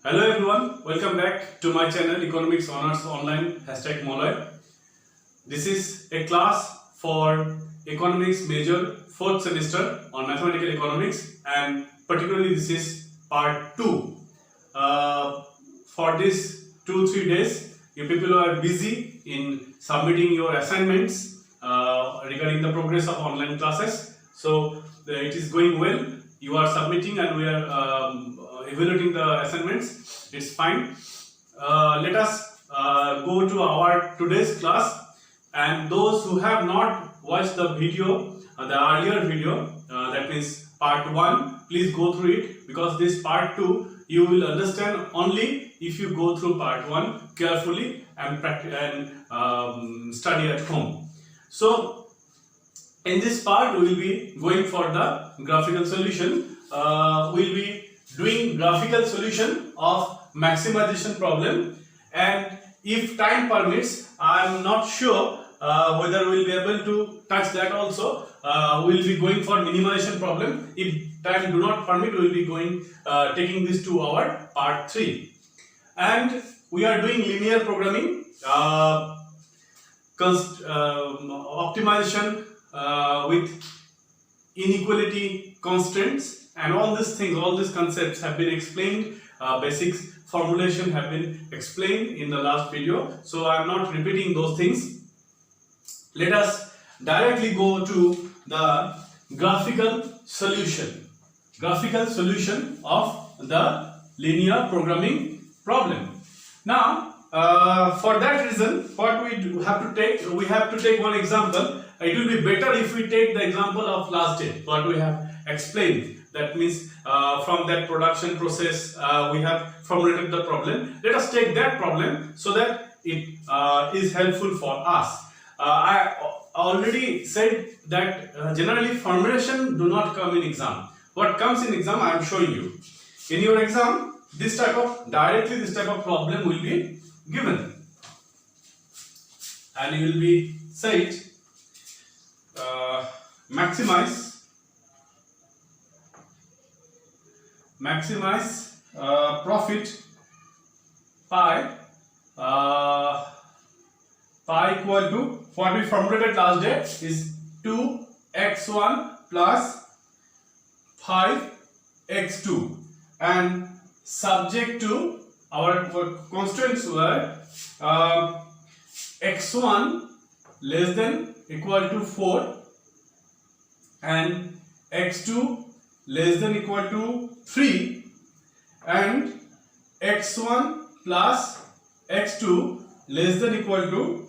Hello everyone, welcome back to my channel Economics Honors Online #Moloy. This is a class for economics major 4th semester on mathematical economics, and particularly this is part 2. For this 2-3 days, you people are busy in submitting your assignments regarding the progress of online classes. So it is going well. You are submitting and we are evaluating the assignments. It's fine. Let us go to our today's class, and those who have not watched the video, the earlier video, that means part 1, please go through it, because this part 2 you will understand only if you go through part 1 carefully and study at home. So in this part we will be going for the graphical solution. We will be doing graphical solution of maximization problem, and if time permits, I am not sure whether we will be able to touch that also. We will be going for minimization problem. If time do not permit, we will be going taking this to our part 3, and we are doing linear programming, optimization with inequality constraints, and all these things, all these concepts have been explained. Basics formulation have been explained in the last video, so I am not repeating those things. Let us directly go to the graphical solution of the linear programming problem. Now for that reason, what we have to take one example. It will be better if we take the example of last day, what we have explained. That means from that production process we have formulated the problem. Let us take that problem so that it is helpful for us. I already said that generally formulation do not come in exam. What comes in exam I am showing you. In your exam, this type of problem will be given, and you will be said maximize profit pi equal to, what we formulated last day is 2x1 plus 5x2, and subject to our constraints were x1 less than equal to 4 and x2 less than equal to 3 and x1 plus x2 less than equal to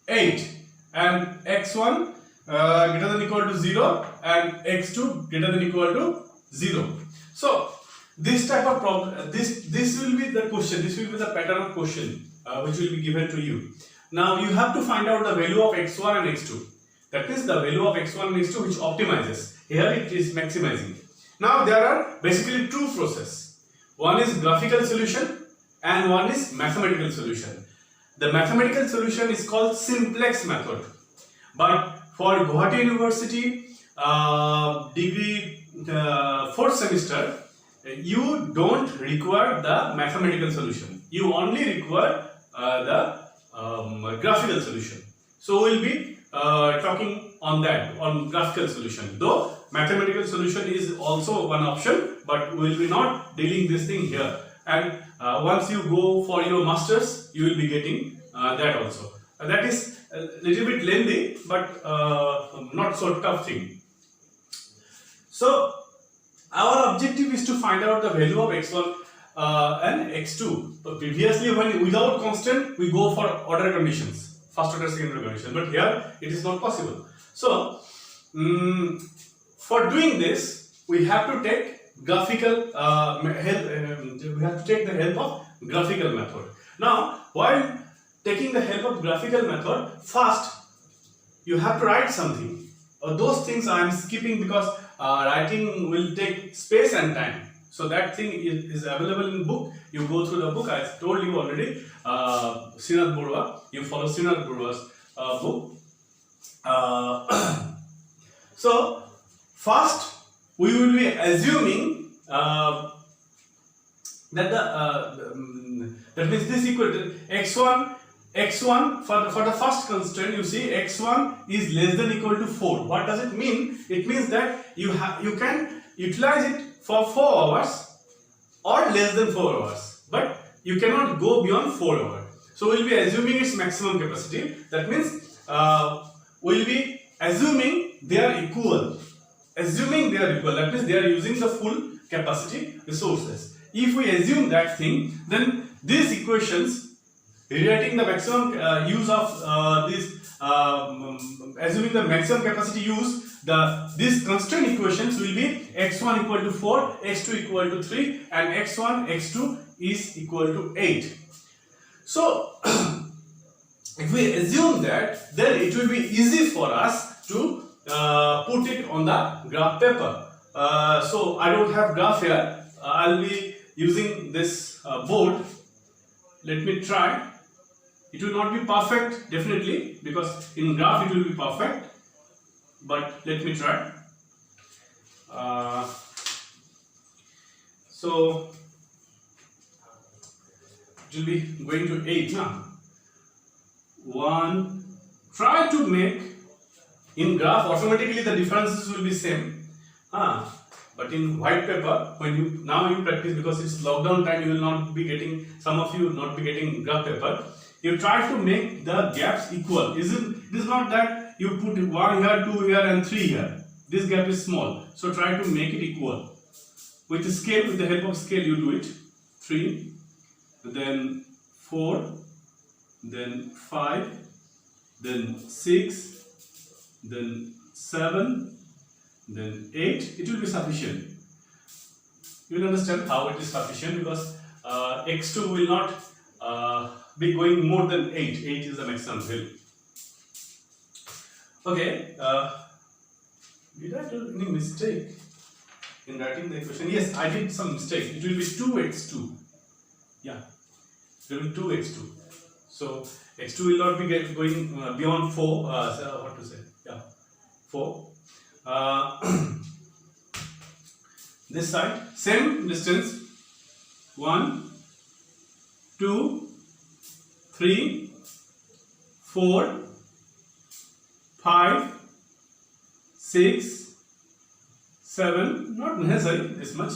8 and x1 greater than equal to 0 and x2 greater than equal to 0. So this type of problem, this will be the question, this will be the pattern of question which will be given to you. Now you have to find out the value of x1 and x2. That is the value of x1 and x2 which optimizes. Here it is maximizing. Now there are basically two processes. One is graphical solution and one is mathematical solution. The mathematical solution is called simplex method. But for Guwahati University degree 4th semester, you don't require the mathematical solution. You only require the graphical solution. So we will be talking on that, on graphical solution. Though mathematical solution is also one option, but we will be not dealing this thing here. And once you go for your masters, you will be getting that also. That is a little bit lengthy, but not so tough thing. So our objective is to find out the value of x1 and x2. But previously, when without constant, we go for order conditions, first order, second order condition. But here it is not possible. So for doing this, we have to take graphical help. We have to take the help of graphical method. Now, while taking the help of graphical method, first you have to write something. Those things I am skipping because writing will take space and time. So that thing is available in book. You go through the book. I told you already. Srinath Barua. You follow Srinath Barua's book. So first we will be assuming that that means this equal to x1 for the first constraint. You see x1 is less than equal to 4. What does it mean? It means that you can utilize it for 4 hours or less than 4 hours, but you cannot go beyond 4 hours. So we'll be assuming its maximum capacity. That means we'll be assuming they are equal. That means they are using the full capacity resources. If we assume that thing, then these equations rewriting the maximum use of assuming the maximum capacity use, these constraint equations will be x1 equal to 4, x2 equal to 3, and x1, x2 is equal to 8. So if we assume that, then it will be easy for us to put it on the graph paper. So I don't have graph here. I'll be using this board. Let me try. It will not be perfect, definitely, because in graph it will be perfect, but let me try. So it will be going to 8 now. 1. Try to make in graph, automatically the differences will be same. But in white paper, when you practice, because it's lockdown time, you will not be getting, some of you will not be getting graph paper. You try to make the gaps equal. It is not that you put 1 here, 2 here and 3 here. This gap is small. So try to make it equal. With the scale, with the help of scale, you do it. 3, then 4, then 5, then 6, then 7, then 8. It will be sufficient. You will understand how it is sufficient, because x2 will not be going more than 8. 8 is the maximum value. Okay. Did I do any mistake in writing the equation? Yes, I did some mistake. It will be 2x2. Yeah, it will be 2x2. So x2 will not be going beyond 4. So what to say? Yeah, 4. This side, same distance. 1, 2, 3, 4, 5, 6, 7. Not necessary this much.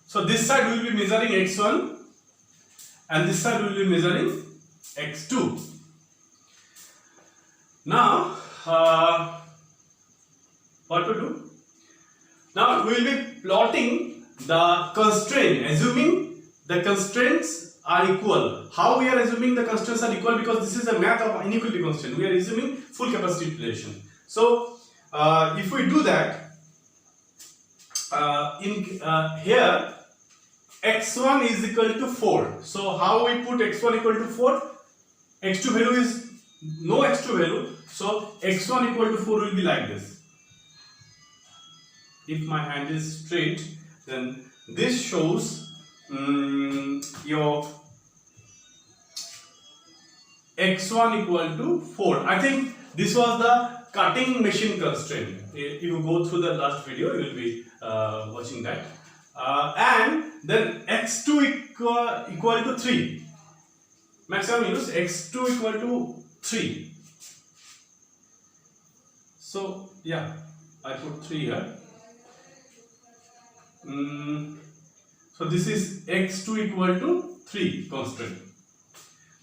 So this side will be measuring x1, and this side will be measuring x2. Now what to do? Now we will be plotting the constraint, assuming the constraints are equal. How we are assuming the constraints are equal? Because this is a math of inequality constraint. We are assuming full capacity utilization. So if we do that, here x1 is equal to 4. So how we put x1 equal to 4? x2 value is no x2 value. So x1 equal to 4 will be like this. If my hand is straight, then this shows your x1 equal to 4. I think this was the cutting machine constraint. If you go through the last video, you will be watching that. And then x2 equal to 3. Maximum use x2 equal to 3. So yeah, I put 3 here. So this is x2 equal to 3 constraint.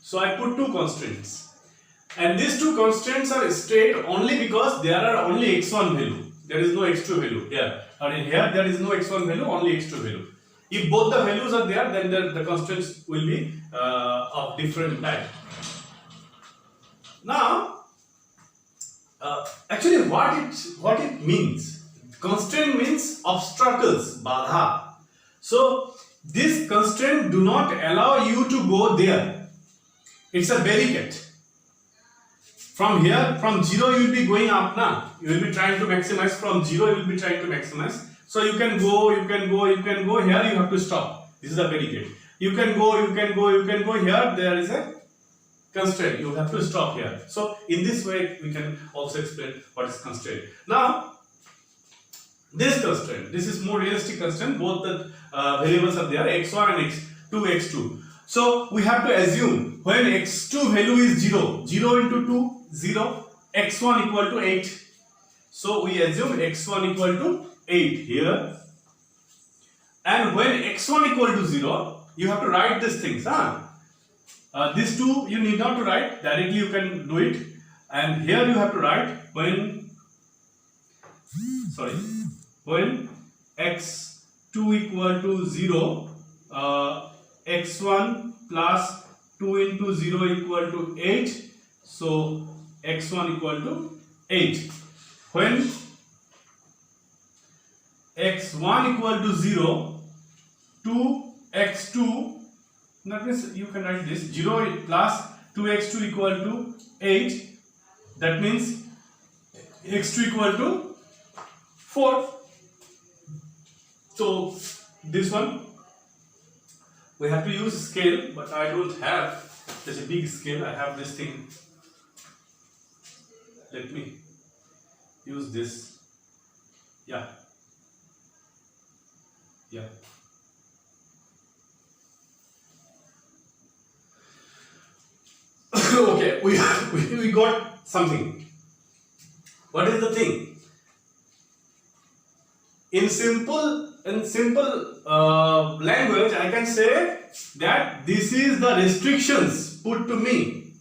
So I put 2 constraints, and these 2 constraints are straight only because there are only x1 value. There is no x2 value here, or in here there is no x1 value, only x2 value. If both the values are there, then the constraints will be of different type. Now, actually, what it means? Constraint means obstacles, badha. So this constraint do not allow you to go there. It's a barricade. From here, from 0 you will be going up now. You will be trying to maximize. From 0 you will be trying to maximize. So you can go, you can go, you can go. Here you have to stop. This is a barricade. You can go, you can go, you can go. Here there is a constraint. You have to stop here. So in this way we can also explain what is constraint. Now this constraint. This is more realistic constraint. Both the variables are there, x1 and x2, x2. So we have to assume when x2 value is 0, 0 into 2, 0, x1 equal to 8. So we assume x1 equal to 8 here. And when x1 equal to 0, you have to write these things. These two you need not to write, directly you can do it. And here you have to write when x2 equal to 0, x1 plus 2 into 0 equal to 8. So x1 equal to 8. When x1 equal to 0, 2x2, that means you can write this 0 plus 2x2 equal to 8. That means x2 equal to 4. So this one we have to use scale, but I don't have such a big scale. I have this thing. Let me use this. Yeah. Okay, we got something. What is the thing? In simple language, I can say that this is the restrictions put to me.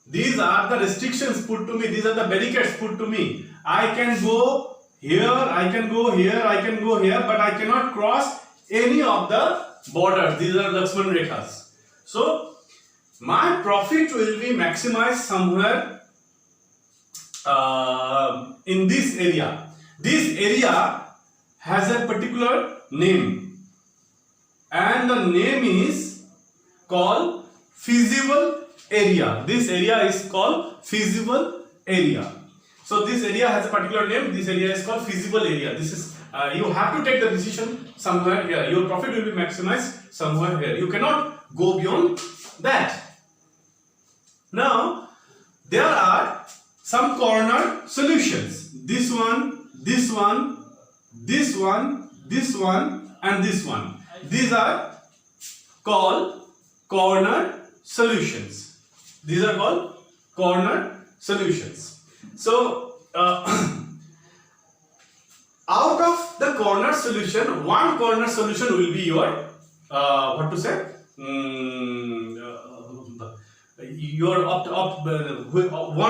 These are the restrictions put to me. These are the barricades put to me. I can go here, I can go here, I can go here, but I cannot cross any of the borders. These are Lakshman Rekhas. So my profit will be maximized somewhere in this area. This area has a particular name, and the name is called feasible area. This area is called feasible area. So this area has a particular name. This area is called feasible area. This is you have to take the decision somewhere here. Your profit will be maximized somewhere here. You cannot go beyond that. Now there are some corner solutions. This one, this one, this one, this one, and this one. These are called corner solutions. These are called corner solutions. So out of the corner solution, one corner solution will be your what to say? One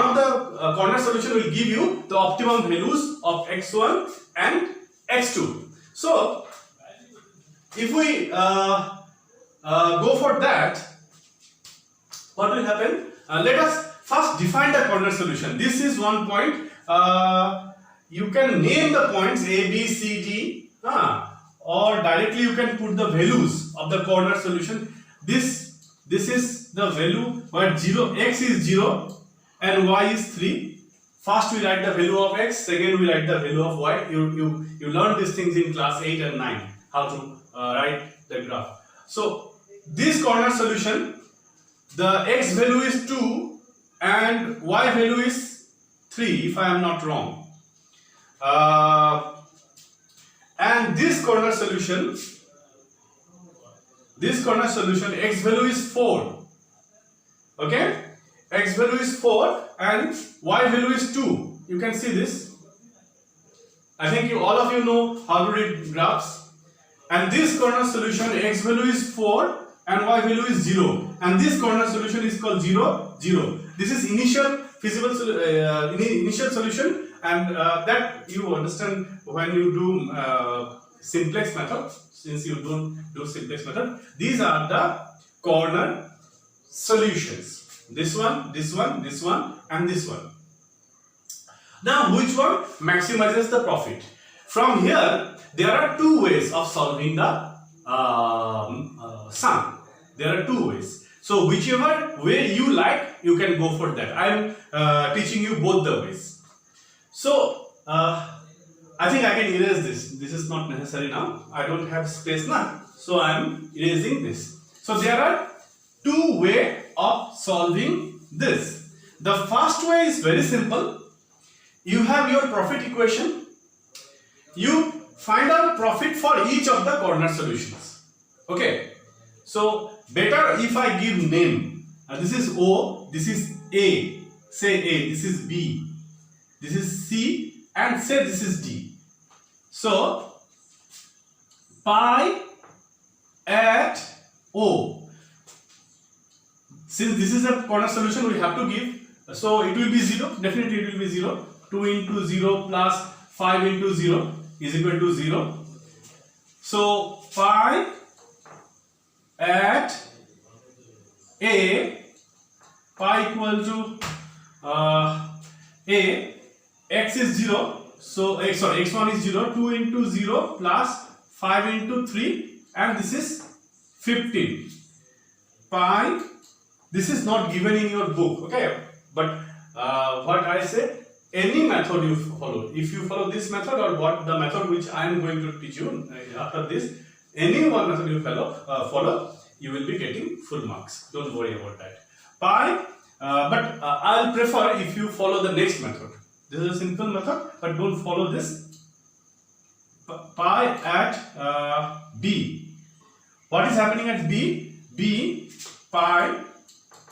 of the corner solution will give you the optimum values of x1 and x2. So if we go for that, what will happen? Let us first define the corner solution. This is one point. You can name the points A, B, C, D, or directly you can put the values of the corner solution. This is the value where x is 0 and y is 3. First we write the value of x, second we write the value of y. You learn these things in class 8 and 9, how to write the graph. So this corner solution, the x value is 2 and y value is 3 if I am not wrong. And this corner solution, x value is 4. Okay, x value is 4 and y value is 2. You can see this. I think all of you know how to read graphs. And this corner solution, x value is 4 and y value is 0. And this corner solution is called 0, 0. This is initial feasible initial solution, and that you understand when you do simplex method. Since you don't do simplex method, these are the corner solutions. This one, this one, this one, and this one. Now, which one maximizes the profit? From here, there are two ways of solving the sum. There are two ways. So, whichever way you like, you can go for that. I am teaching you both the ways. So, I think I can erase this. This is not necessary now. I don't have space now. So, I am erasing this. So, there are two ways of solving this. The first way is very simple. You have your profit equation you find out profit for each of the corner solutions. Okay, so better if I give name. This is O, this is A, say A, this is B, this is C, and say this is D. So pi at O. Since this is a corner solution, we have to give, so it will be 0, definitely it will be 0. 2 into 0 plus 5 into 0 is equal to 0. So pi at A, pi equal to A, x is 0, so x1 is 0, 2 into 0 plus 5 into 3, and this is 15. Pi, this is not given in your book, okay, but what I say, any method you follow, if you follow this method or what the method which I am going to teach you after this, any one method you follow, you will be getting full marks. Don't worry about that. Pi, but I'll prefer if you follow the next method. This is a simple method, but don't follow this. Pi at B. What is happening at B? B, pi,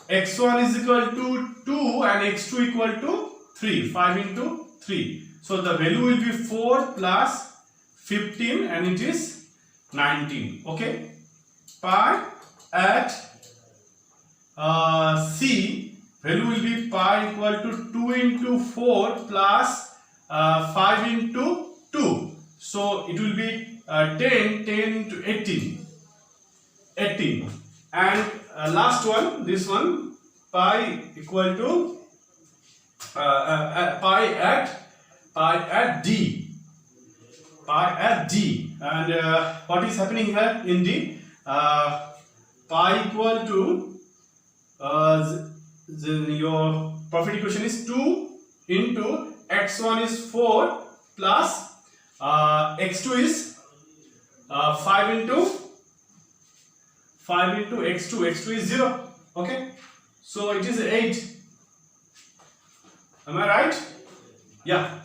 x1 is equal to 2 and x2 equal to 3, 5 into 3. So the value will be 4 plus 15 and it is 19. Okay. Pi at C, value will be pi equal to 2 into 4 plus 5 into 2. So it will be 10 into 18. And last one, this one, pi equal to pi at D. Pi at D. And what is happening here in D? Pi equal to your profit equation is 2 into x1 is 4 plus x2 is 5 into x2. X2 is 0. Okay, so it is 8. Am I right? Yeah.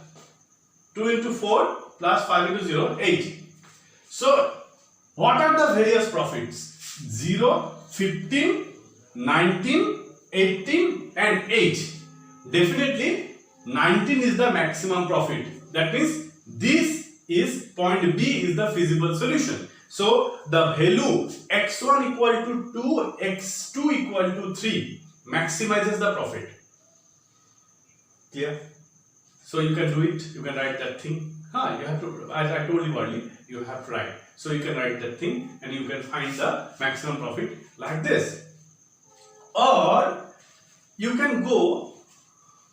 2 into 4 plus 5 into 0, 8. So what are the various profits? 0, 15, 19, 18 and 8. Definitely 19 is the maximum profit. That means this is point B is the feasible solution. So the value x1 equal to 2, x2 equal to 3 maximizes the profit. Clear? So you can do it, you can write that thing. You have to, as I told you earlier, you have to write. So you can write that thing and you can find the maximum profit like this. Or you can go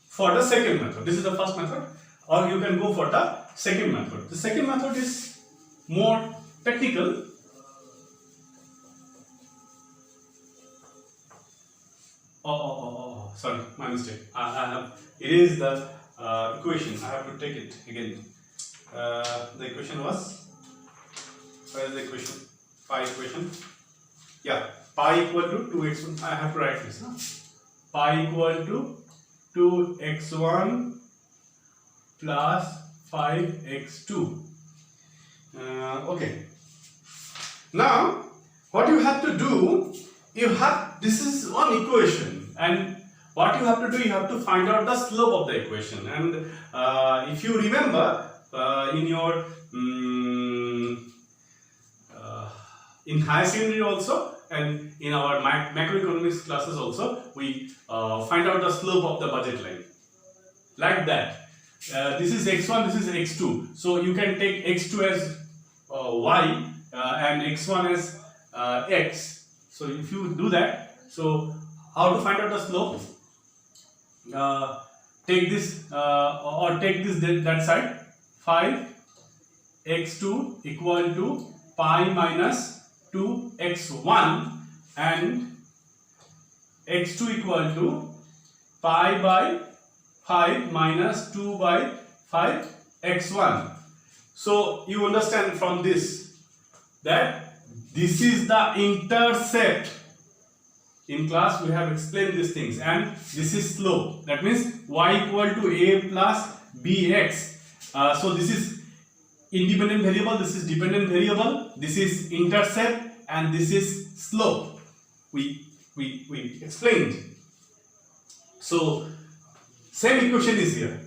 for the second method. This is the first method. Or you can go for the second method. The second method is more technical. Sorry, my mistake. It is the equation. I have to take it again. The equation was, where is the equation? Pi equation. Yeah, pi equal to 2x1. I have to write this. No? Pi equal to 2x1 plus 5x2. Okay. Now, what you have to do, this is one equation, and what you have to do, you have to find out the slope of the equation. And if you remember, in your in higher secondary also, and in our macroeconomics classes also, we find out the slope of the budget line like that. This is x1, this is x2. So you can take x2 as y and x1 as x. So if you do that, so how to find out the slope? Take this or take this that side. 5x2 equal to pi minus 2x1 and x2 equal to pi by 5 minus 2 by 5 x1. So you understand from this that this is the intercept. In class we have explained these things, and this is slope. That means y equal to a plus bx. So this is independent variable, this is dependent variable, this is intercept, and this is slope. We explained. So same equation is here.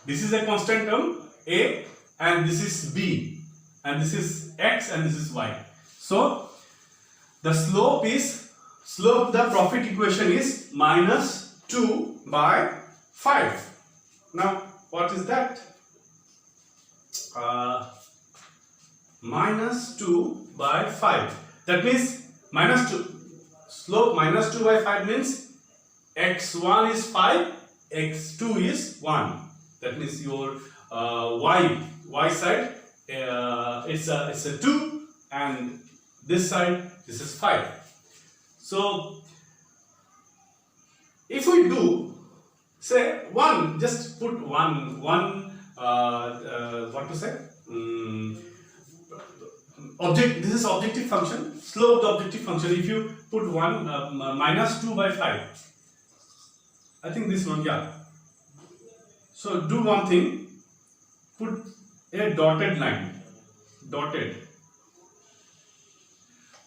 This is a constant term a, and this is b, and this is x, and this is y. So the slope the profit equation is minus 2 by 5. Now what is that? Minus 2 by 5. That means minus 2. Slope minus 2 by 5 means x1 is 5, x2 is 1. That means your y side it's a 2, and this side this is 5. So if we do say 1, just put 1 what to say, this is objective function, slope the objective function. If you put 1 minus 2 by 5, I think this one, yeah. So do one thing, put a dotted line,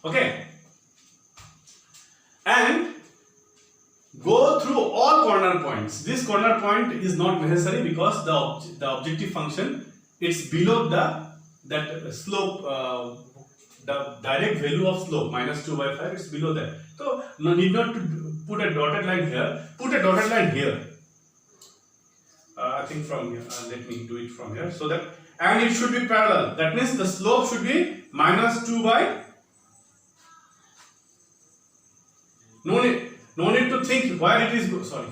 okay, and go through all corner points. This corner point is not necessary because the objective function, it's below that slope, the direct value of slope minus 2 by 5, it's below that. So no need not to put a dotted line here. Put a dotted line here. I think from here. Let me do it from here. So that, and it should be parallel. That means the slope should be minus 2 by. No need to think where it is. Sorry.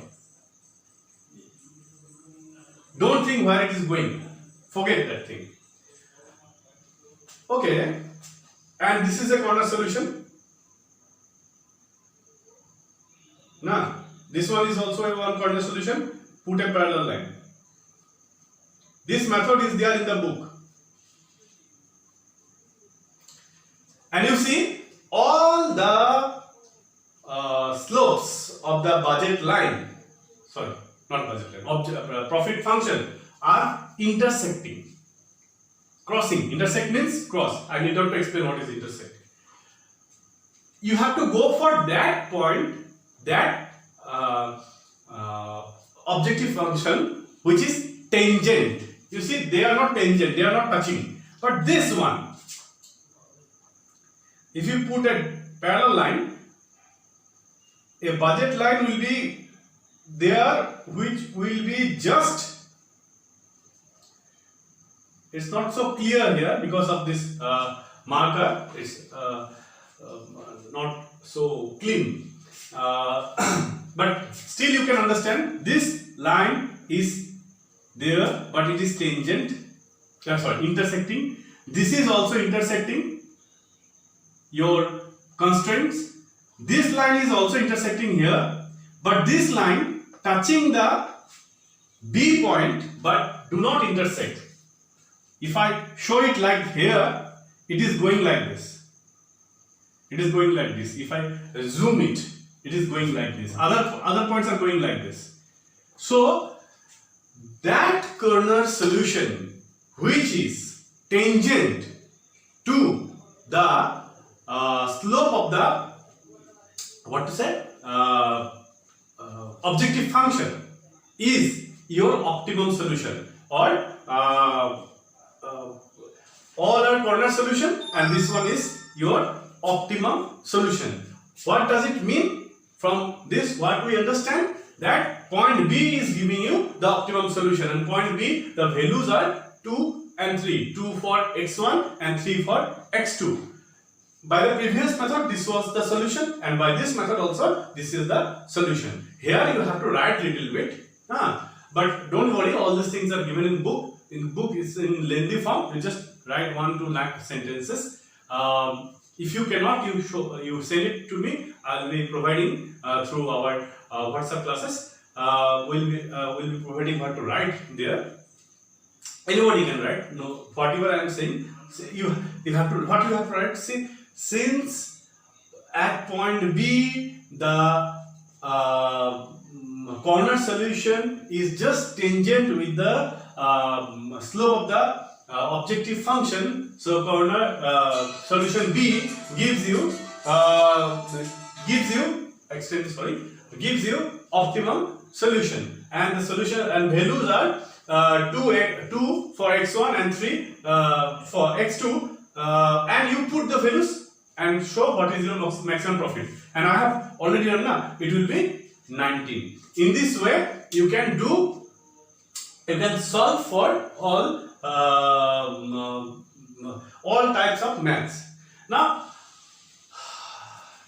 Don't think where it is going. Forget that thing. Okay. And this is a corner solution. Now, this one is also a one corner solution. Put a parallel line. This method is there in the book. And you see all the slopes of the budget line, sorry, not budget line, profit function are intersecting. Crossing. Intersect means cross. I need not to explain what is intersect. You have to go for that point, that objective function which is tangent. You see, they are not tangent, they are not touching. But this one, if you put a parallel line, a budget line will be there which will be just, it's not so clear here because of this marker, it's not so clean. But still you can understand this line is there, but it is tangent, intersecting. This is also intersecting your constraints. This line is also intersecting here, but this line touching the B point but do not intersect. If I show it like here, it is going like this. It is going like this. If I zoom it, it is going like this. Other points are going like this. So that corner solution which is tangent to the slope of the objective function is your optimum solution, or all are corner solution and this one is your optimum solution. What does it mean? From this, what we understand, that point B is giving you the optimum solution, and point B, the values are 2 and 3, 2 for x1 and 3 for x2. By the previous method, this was the solution, and by this method also, this is the solution. Here you have to write little bit, but don't worry, all these things are given in book. In book, it's in lengthy form. You just write 1-2 sentences. If you cannot, you send it to me. I'll be providing through our WhatsApp classes. We'll be providing what to write there. Anybody can write. No, whatever I am saying, you have to, what you have to write. See, since at point B the corner solution is just tangent with the slope of the objective function. So solution B gives you gives you optimum solution, and the solution and values are 2 for x1 and 3 for x2, and you put the values and show what is your maximum profit. And I have already done now. It will be 19. In this way, you can solve for all types of maths. Now,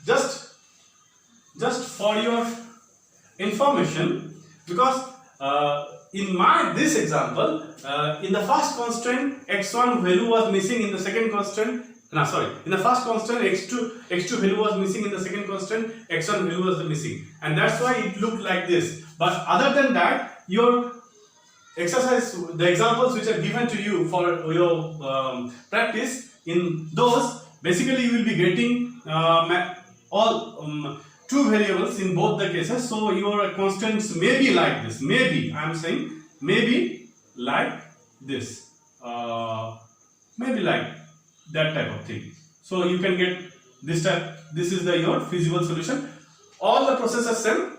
just for your information, because in this example, in the first constraint x1 value was missing, in the second constraint in the first constant x2 value was missing, in the second constant x1 value was missing, and that's why it looked like this. But other than that, your exercise, the examples which are given to you for your practice, in those basically you will be getting all two variables in both the cases. So your constants may be like this, maybe I am saying maybe like this, maybe like that type of thing. So you can get this type. This is your feasible solution. All the process are same,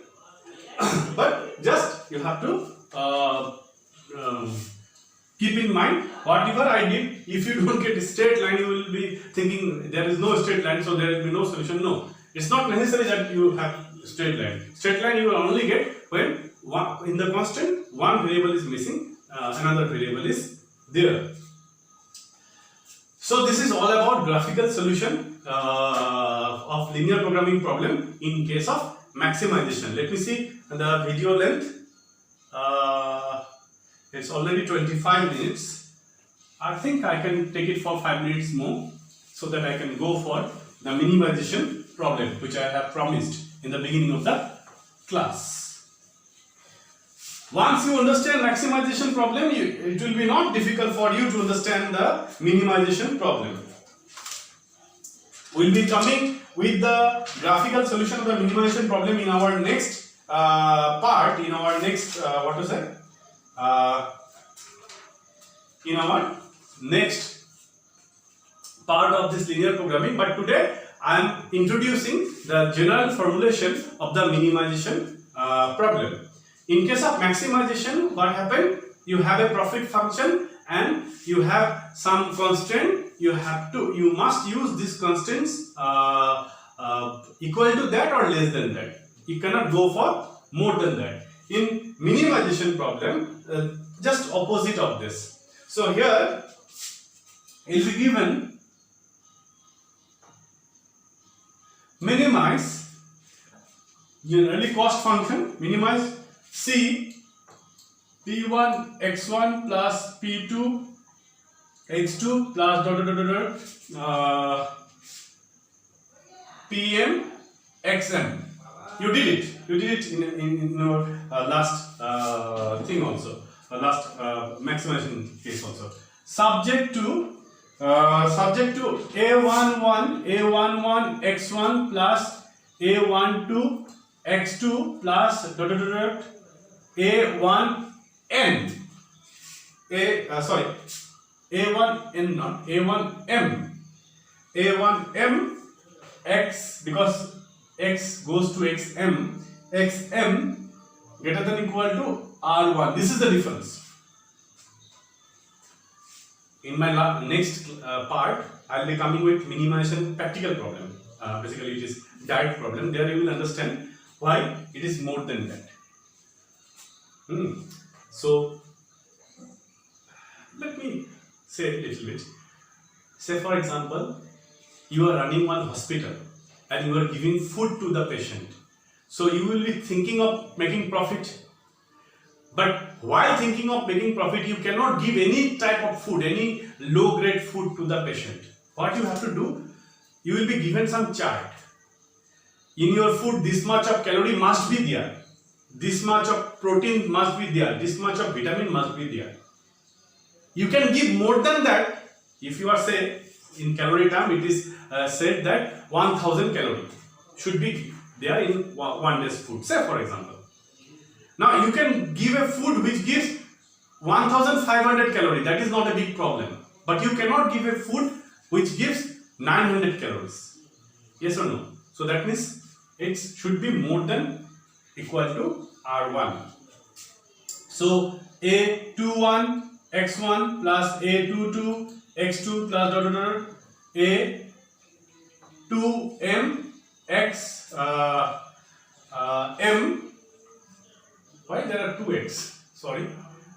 but just you have to keep in mind whatever I did. If you don't get a straight line, you will be thinking there is no straight line, so there will be no solution. No, it's not necessary that you have straight line. Straight line you will only get when in the constant one variable is missing, another variable is there. So this is all about graphical solution of linear programming problem in case of maximization. Let me see the video length. It's already 25 minutes. I think I can take it for 5 minutes more, so that I can go for the minimization problem which I have promised in the beginning of the class. Once you understand maximization problem, it will be not difficult for you to understand the minimization problem. We will be coming with the graphical solution of the minimization problem in our next part, in our next in our next part of this linear programming. But today I am introducing the general formulation of the minimization problem. In case of maximization, what happened? You have a profit function and you have some constraint. You must use these constraints equal to that or less than that. You cannot go for more than that. In minimization problem, just opposite of this. So here it will be given minimize, generally cost function, minimize C P1 x1 plus P2 x2 plus PM xm. You did it in your last thing also, last maximization case also. Subject to A11 x1 plus A12 x2 plus A1n A1n not A1m x, because x goes to xm greater than equal to R1. This is the difference. In my next part, I will be coming with minimization practical problem. Basically, it is direct problem. There you will understand why it is more than that. So, let me say a little bit. Say for example, you are running one hospital and you are giving food to the patient. So you will be thinking of making profit. But while thinking of making profit, you cannot give any type of food, any low grade food to the patient. What you have to do, you will be given some chart. In your food, this much of calorie must be there. This much of protein must be there. This much of vitamin must be there. You can give more than that. If you are, say, in calorie term, it is said that 1000 calorie should be there in one day's food. Say for example. Now you can give a food which gives 1500 calorie, that is not a big problem. But you cannot give a food which gives 900 calories. Yes or no? So that means it should be more than equal to R1. So A21 x1 plus A22 x2 plus dot dot dot A2m x m. Why there are 2x? Sorry,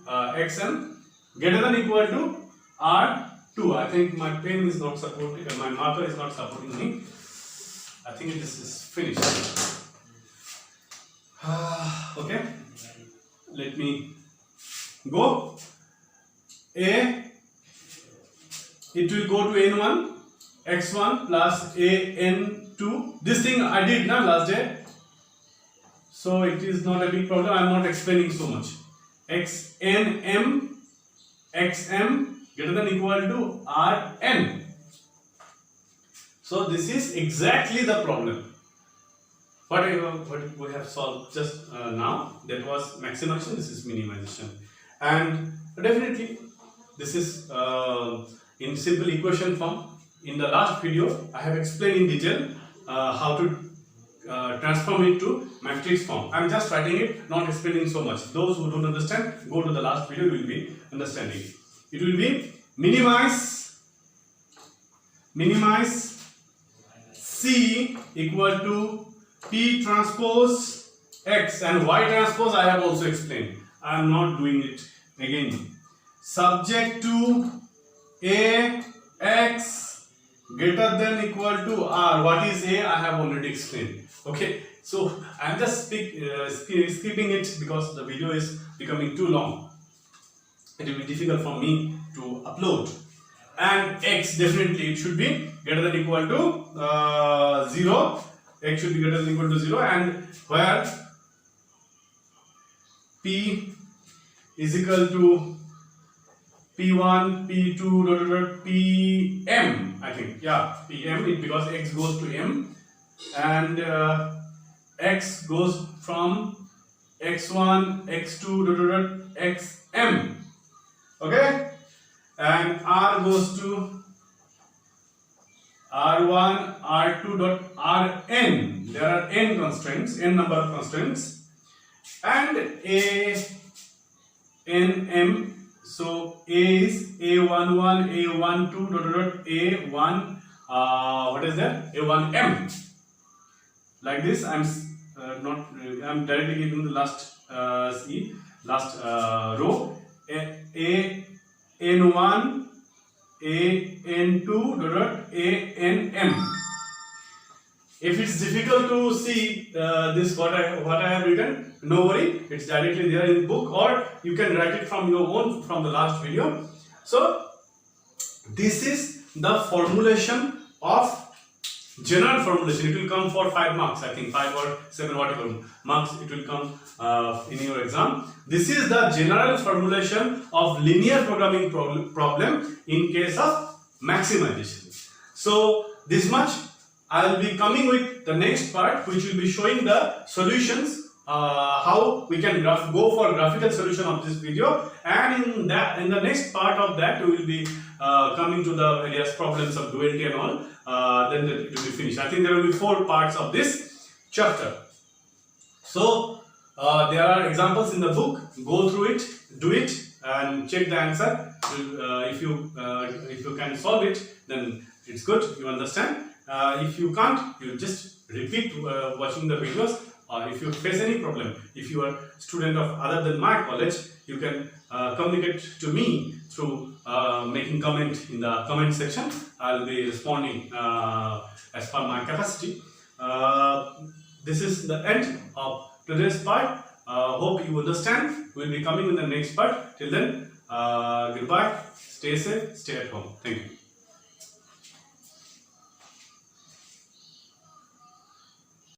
xm greater than equal to R2. I think my pen is not supporting, my marker is not supporting me. I think this is finished. Okay, let me go. It will go to n1 x1 plus an2. This thing I did na last day, so it is not a big problem. I am not explaining so much. xnm xm greater than equal to Rn. So this is exactly the problem. What we have solved just now, that was maximization, this is minimization. And definitely this is in simple equation form. In the last video I have explained in detail how to transform it to matrix form. I am just writing it, not explaining so much. Those who don't understand, go to the last video, you will be understanding. It will be minimize C equal to P transpose X, and Y transpose I have also explained. I am not doing it again. Subject to A X greater than equal to R. What is A? I have already explained. Okay, so I am just skipping it because the video is becoming too long. It will be difficult for me to upload. And X, definitely it should be greater than equal to 0. X should be greater than equal to 0, and where P is equal to P1, P2, dot, dot, dot, Pm, I think, yeah, Pm, because X goes to M, and X goes from X1, X2, dot, dot, dot, Xm, okay, and R goes to R1, R2 dot Rn. There are n constraints, n number of constraints, and Nm. So A is A11, A12 dot dot A1. What is that? A1m. Like this, I'm directly giving the last row. N1. An2 dot Anm. If it's difficult to see this what I have written, no worry, it's directly there in book, or you can write it from your own from the last video. So this is the formulation of general formulation. It will come for 5 marks, I think 5 or 7 whatever marks it will come in your exam. This is the general formulation of linear programming problem in case of maximization. So this much. I will be coming with the next part, which will be showing the solutions, how we can go for graphical solution of this video, and in the next part of that we will be coming to the various problems of duality and all. Then it will be finished. I think there will be 4 parts of this chapter. So there are examples in the book. Go through it, do it, and check the answer. If you can solve it, then it's good. You understand. If you can't, you just repeat watching the videos. If you face any problem, if you are a student of other than my college, you can communicate to me through making comment in the comment section. I will be responding as per my capacity. This is the end of today's part. Hope you understand. We will be coming in the next part. Till then, goodbye. Stay safe. Stay at home. Thank you.